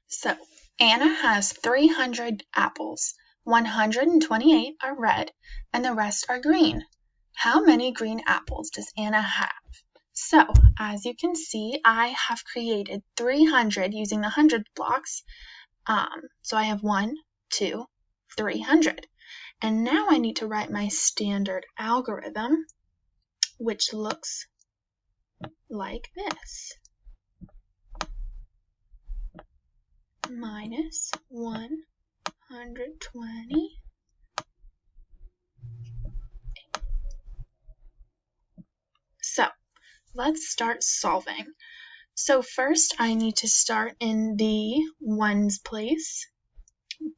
So, Anna has 300 apples. 128 are red, and the rest are green. How many green apples does Anna have? So, as you can see, I have created 300 using the hundred blocks. So I have 1, 2, 300. And now I need to write my standard algorithm, which looks like this. Minus 120. So let's start solving. So first I need to start in the ones place,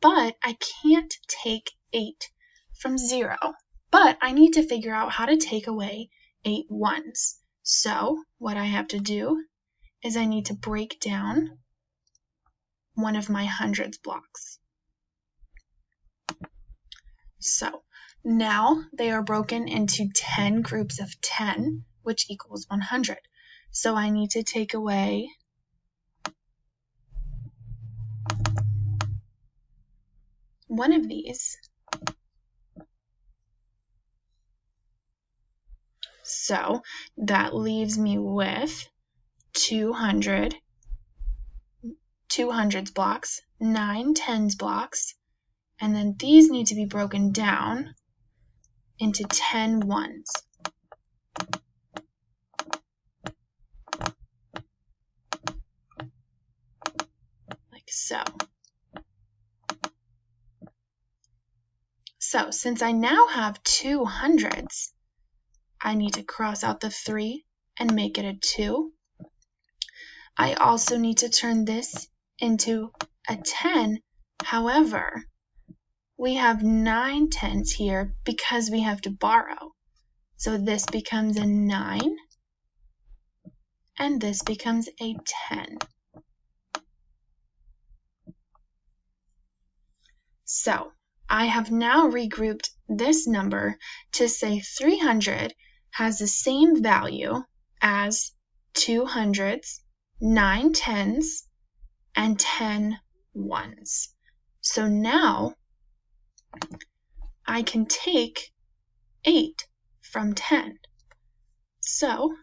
but I can't take 8 from 0. But I need to figure out how to take away 8 ones. So what I have to do is I need to break down one of my hundreds blocks. So now they are broken into 10 groups of 10, which equals 100. So I need to take away one of these. So that leaves me with 200 200s blocks, 9 10s blocks, and then these need to be broken down into 10 ones. Like so. So since I now have 200s, I need to cross out the 3 and make it a 2. I also need to turn this into a 10. However, we have 9 10s here because we have to borrow. So this becomes a 9, and this becomes a 10. So I have now regrouped this number to say 300 has the same value as 200s, 9 10s, and 10 ones. So now I can take 8 from 10. So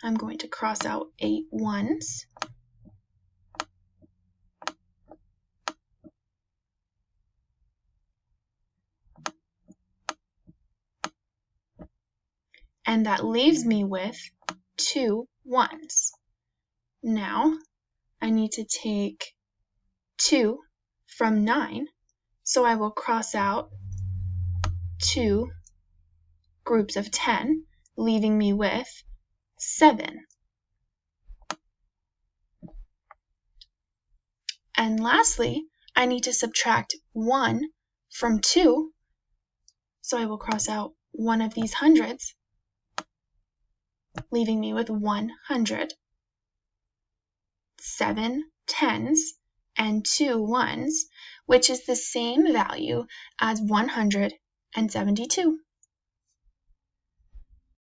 I'm going to cross out 8 ones. And that leaves me with 2 ones. Now I need to take 2 from 9, so I will cross out 2 groups of 10, leaving me with 7. And lastly, I need to subtract 1 from 2, so I will cross out one of these hundreds, leaving me with 100, 7 10s, and 2 ones, which is the same value as 172.